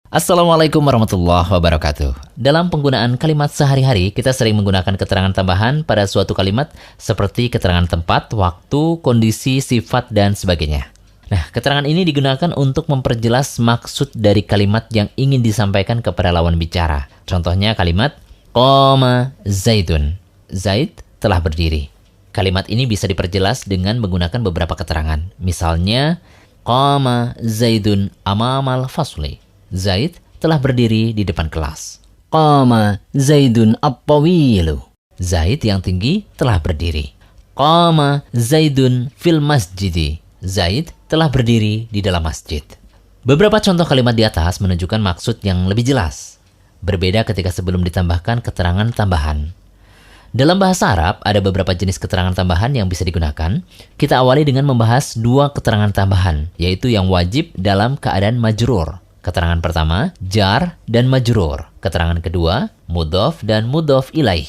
Assalamualaikum warahmatullahi wabarakatuh. Dalam penggunaan kalimat sehari-hari, kita sering menggunakan keterangan tambahan pada suatu kalimat seperti keterangan tempat, waktu, kondisi, sifat, dan sebagainya. Nah, keterangan ini digunakan untuk memperjelas maksud dari kalimat yang ingin disampaikan kepada lawan bicara. Contohnya kalimat Qama Zaidun. Zaid telah berdiri. Kalimat ini bisa diperjelas dengan menggunakan beberapa keterangan. Misalnya, Qama Zaidun amamal fasli. Zaid telah berdiri di depan kelas. Qama Zaidun at-tawilu. Zaid yang tinggi telah berdiri. Qama Zaidun fil masjidi. Zaid telah berdiri di dalam masjid. Beberapa contoh kalimat di atas menunjukkan maksud yang lebih jelas. Berbeda ketika sebelum ditambahkan keterangan tambahan. Dalam bahasa Arab, ada beberapa jenis keterangan tambahan yang bisa digunakan. Kita awali dengan membahas dua keterangan tambahan, yaitu yang wajib dalam keadaan majrur. Keterangan pertama, jar dan majrur. Keterangan kedua, mudhof dan mudhof ilaih.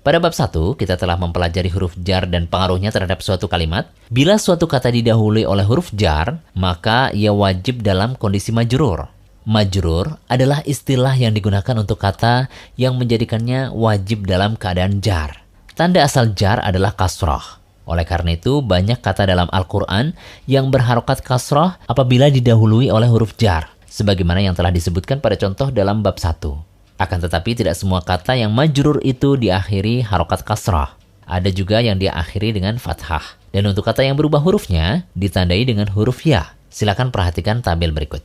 Pada bab 1, kita telah mempelajari huruf jar dan pengaruhnya terhadap suatu kalimat. Bila suatu kata didahului oleh huruf jar, maka ia wajib dalam kondisi majrur. Majrur adalah istilah yang digunakan untuk kata yang menjadikannya wajib dalam keadaan jar. Tanda asal jar adalah kasrah. Oleh karena itu, banyak kata dalam Al-Quran yang berharokat kasrah apabila didahului oleh huruf jar, sebagaimana yang telah disebutkan pada contoh dalam bab 1. Akan tetapi tidak semua kata yang majrur itu diakhiri harokat kasrah. Ada juga yang diakhiri dengan fathah. Dan untuk kata yang berubah hurufnya, ditandai dengan huruf ya. Silakan perhatikan tabel berikut.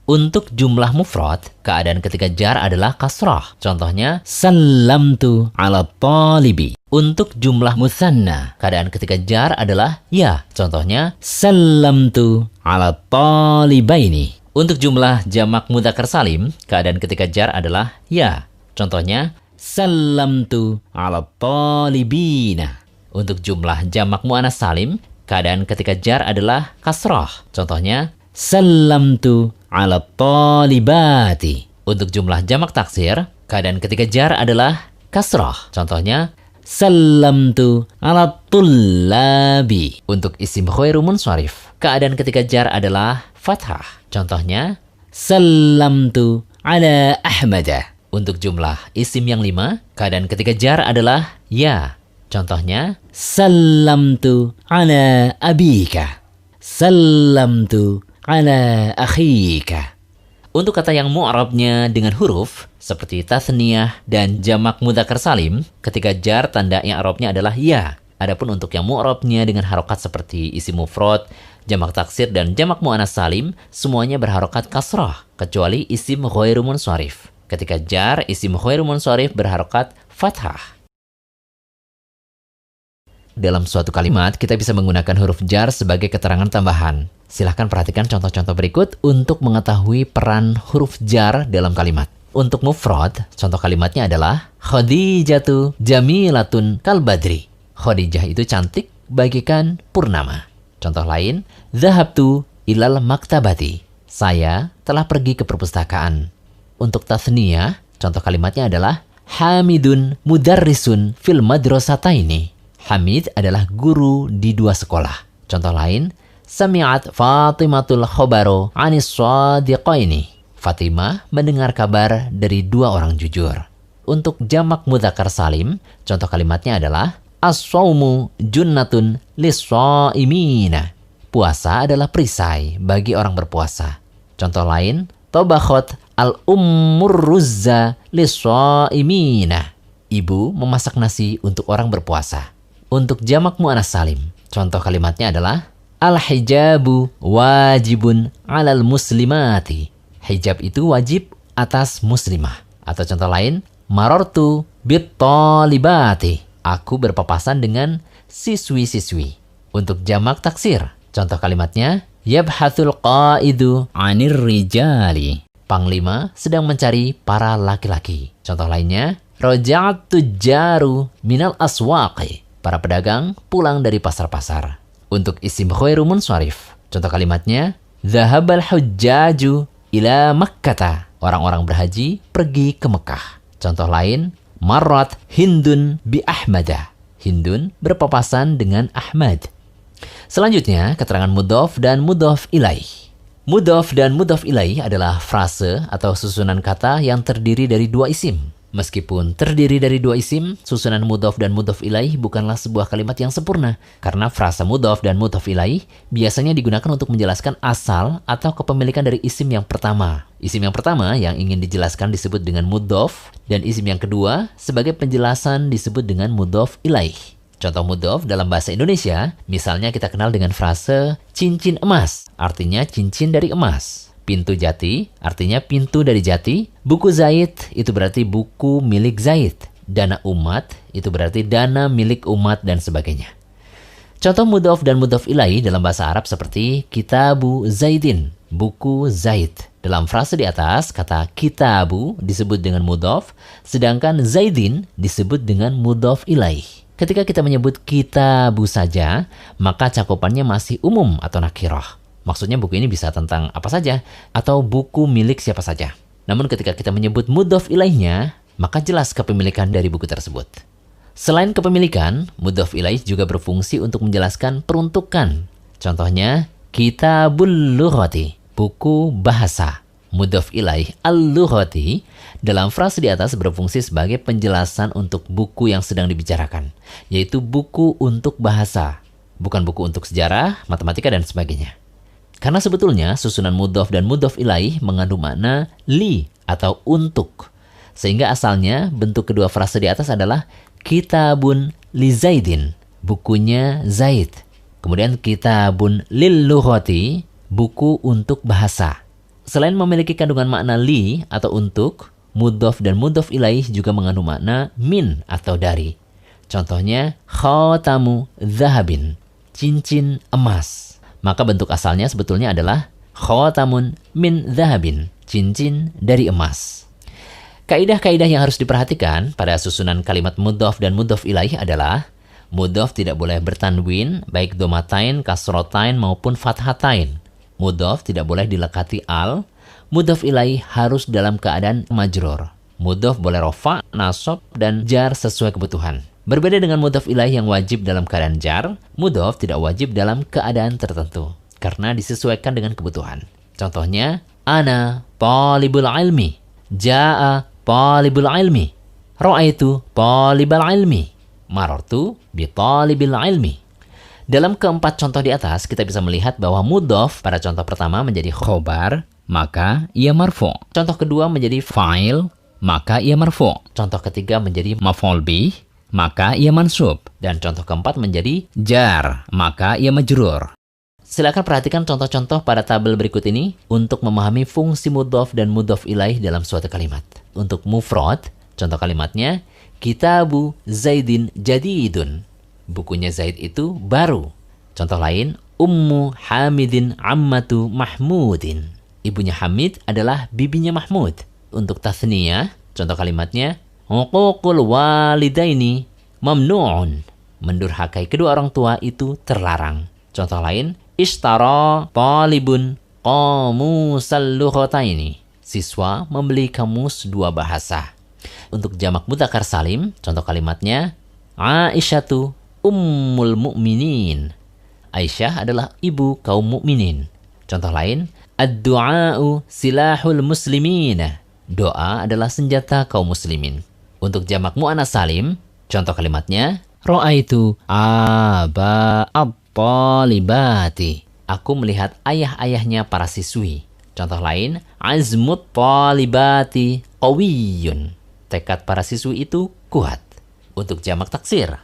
Untuk jumlah mufrad, keadaan ketika jar adalah kasrah. Contohnya, sallamtu ala talibi. Untuk jumlah mutsanna, keadaan ketika jar adalah ya. Contohnya, sallamtu ala talibaini. Untuk jumlah jamak mudzakkar salim, keadaan ketika jar adalah ya. Contohnya, sallamtu ala talibina. Untuk jumlah jamak muannas salim, keadaan ketika jar adalah kasrah. Contohnya, sallamtu ala talibati. Untuk jumlah jamak taksir, keadaan ketika jar adalah kasrah. Contohnya, sallamtu ala tullabi. Untuk isim khairu munsharif, keadaan ketika jar adalah fathah. Contohnya, sallamtu ala ahmada. Untuk jumlah isim yang 5, keadaan ketika jar adalah ya. Contohnya, sallamtu ala abika. Sallamtu ala akhika. Untuk kata yang mu'rabnya dengan huruf seperti tasniyah dan jamak mudzakkar salim, ketika jar tanda i'rabnya adalah ya. Adapun untuk yang mu'rabnya dengan harokat seperti isim mufrad, jamak taksir dan jamak muannas salim, semuanya berharokat kasrah kecuali isim ghairu munsharif. Ketika jar, isim ghairu munsharif berharokat fathah. Dalam suatu kalimat, kita bisa menggunakan huruf jar sebagai keterangan tambahan. Silahkan perhatikan contoh-contoh berikut untuk mengetahui peran huruf jar dalam kalimat. Untuk mufrad, contoh kalimatnya adalah Khadijatu jamilatun kalbadri. Khadijah itu cantik bagikan purnama. Contoh lain, Dhahabtu ilal maktabati. Saya telah pergi ke perpustakaan. Untuk tasniyah, contoh kalimatnya adalah Hamidun mudarrisun fil madrasataini. Hamid adalah guru di 2 sekolah. Contoh lain, Sami'at Fatimatul khobaro anis shadiqaini. Fatimah mendengar kabar dari 2 orang jujur. Untuk jamak mudzakkar salim, contoh kalimatnya adalah As-shaumu junnatun lis-shaimina. Puasa adalah perisai bagi orang berpuasa. Contoh lain, Tobakhot al-ummur ruzza lis-shaimina. Ibu memasak nasi untuk orang berpuasa. Untuk jamak muannas salim, contoh kalimatnya adalah Al-hijabu wajibun alal muslimati. Hijab itu wajib atas muslimah. Atau contoh lain, marortu bit talibati. Aku berpapasan dengan siswi-siswi. Untuk jamak taksir, contoh kalimatnya Yabhathul qaidu anir rijali. Panglima sedang mencari para laki-laki. Contoh lainnya, Roja'at tujjaru minal aswaqi. Para pedagang pulang dari pasar-pasar. Untuk isim khairu munsharif, contoh kalimatnya Dhahabal hujjaju ila Makkata. Orang-orang berhaji pergi ke Mekah. Contoh lain, Marrat Hindun bi Ahmada. Hindun berpapasan dengan Ahmad. Selanjutnya, keterangan mudhof dan mudhof ilaih. Mudhaf dan mudhaf ilaih adalah frase atau susunan kata yang terdiri dari dua isim. Meskipun terdiri dari dua isim, susunan mudhaf dan mudhaf ilaih bukanlah sebuah kalimat yang sempurna. Karena frasa mudhaf dan mudhaf ilaih biasanya digunakan untuk menjelaskan asal atau kepemilikan dari isim yang pertama. Isim yang pertama yang ingin dijelaskan disebut dengan mudhaf, dan isim yang kedua sebagai penjelasan disebut dengan mudhaf ilaih. Contoh mudhaf dalam bahasa Indonesia, misalnya kita kenal dengan frase cincin emas, artinya cincin dari emas. Pintu jati, artinya pintu dari jati. Buku Zaid, itu berarti buku milik Zaid. Dana umat, itu berarti dana milik umat dan sebagainya. Contoh mudhaf dan mudhaf ilaih dalam bahasa Arab seperti kitabu Zaidin, buku Zaid. Dalam frase di atas, kata kitabu disebut dengan mudhaf, sedangkan Zaidin disebut dengan mudhaf ilaih. Ketika kita menyebut kitabu saja, maka cakupannya masih umum atau nakirah. Maksudnya buku ini bisa tentang apa saja, atau buku milik siapa saja. Namun ketika kita menyebut mudhaf ilaihnya, maka jelas kepemilikan dari buku tersebut. Selain kepemilikan, mudhaf ilaih juga berfungsi untuk menjelaskan peruntukan. Contohnya, kitabul lughati, buku bahasa. Mudhaf ilaih al-lughati dalam frase di atas berfungsi sebagai penjelasan untuk buku yang sedang dibicarakan, yaitu buku untuk bahasa, bukan buku untuk sejarah, matematika, dan sebagainya. Karena sebetulnya susunan mudhaf dan mudhaf ilaih mengandung makna li atau untuk, sehingga asalnya bentuk kedua frase di atas adalah kitabun li Zaidin, bukunya Zaid. Kemudian kitabun lil lughati, buku untuk bahasa. Selain memiliki kandungan makna li atau untuk, mudhaf dan mudhaf ilaih juga mengandung makna min atau dari. Contohnya, khatamu dhahabin, cincin emas. Maka bentuk asalnya sebetulnya adalah khatamun min dhahabin, cincin dari emas. Kaidah-kaidah yang harus diperhatikan pada susunan kalimat mudhaf dan mudhaf ilaih adalah mudhaf tidak boleh bertanwin, baik domatain, kasrotain maupun fathatain. Mudhaf tidak boleh dilekati al. Mudhaf ilaih harus dalam keadaan majrur. Mudhaf boleh rofa, nasab, dan jar sesuai kebutuhan. Berbeda dengan mudhaf ilaih yang wajib dalam keadaan jar, mudhaf tidak wajib dalam keadaan tertentu, karena disesuaikan dengan kebutuhan. Contohnya, ana talibul ilmi, ja'a talibul ilmi, ra'aitu talibal ilmi, marartu bi talibil ilmi. Dalam keempat contoh di atas, kita bisa melihat bahwa mudhaf pada contoh pertama menjadi khobar, maka ia marfu'. Contoh kedua menjadi fa'il, maka ia marfu'. Contoh ketiga menjadi maf'ul bih, maka ia mansub. Dan contoh keempat menjadi jar, maka ia majrur. Silakan perhatikan contoh-contoh pada tabel berikut ini untuk memahami fungsi mudhaf dan mudhaf ilaih dalam suatu kalimat. Untuk mufrad, contoh kalimatnya, kitabu Zaidin jadidun. Bukunya Zaid itu baru. Contoh lain, Ummu Hamidin ammatu Mahmudin. Ibunya Hamid adalah bibinya Mahmud. Untuk tasniyah, contoh kalimatnya, uququl walidaini mamnu'un. Mendurhakai kedua orang tua itu terlarang. Contoh lain, ishtara talibun qamusal lughataini. Siswa membeli kamus dua bahasa. Untuk jamak mudzakkar salim, contoh kalimatnya, Aisyatu Ummul Mu'minin. Aisyah adalah ibu kaum mukminin. Contoh lain, ad-du'a'u silahul muslimin. Doa adalah senjata kaum muslimin. Untuk jamak mu'anats salim, contoh kalimatnya, ra'aitu aba at-talibati. Aku melihat ayah-ayahnya para siswi. Contoh lain, azmut talibati qawiyun. Tekad para siswi itu kuat. Untuk jamak taksir,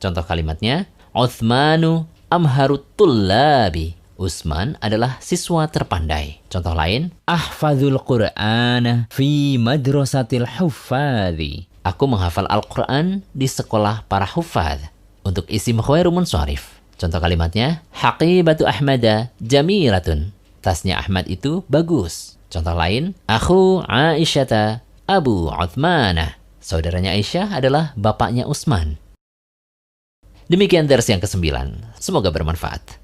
contoh kalimatnya, Uthmanu amharut tullabi. Utsman adalah siswa terpandai. Contoh lain, ahfadzul Qur'ana fi madrasatil huffadhi. Aku menghafal Al-Quran di sekolah para huffadz. Untuk isim khairu munsharif, contoh kalimatnya, haqibatu Ahmada jamilatun. Tasnya Ahmad itu bagus. Contoh lain, akhu Aisyata Abu Uthmanah. Saudaranya Aisyah adalah bapaknya Utsman. Demikian dars yang ke-9. Semoga bermanfaat.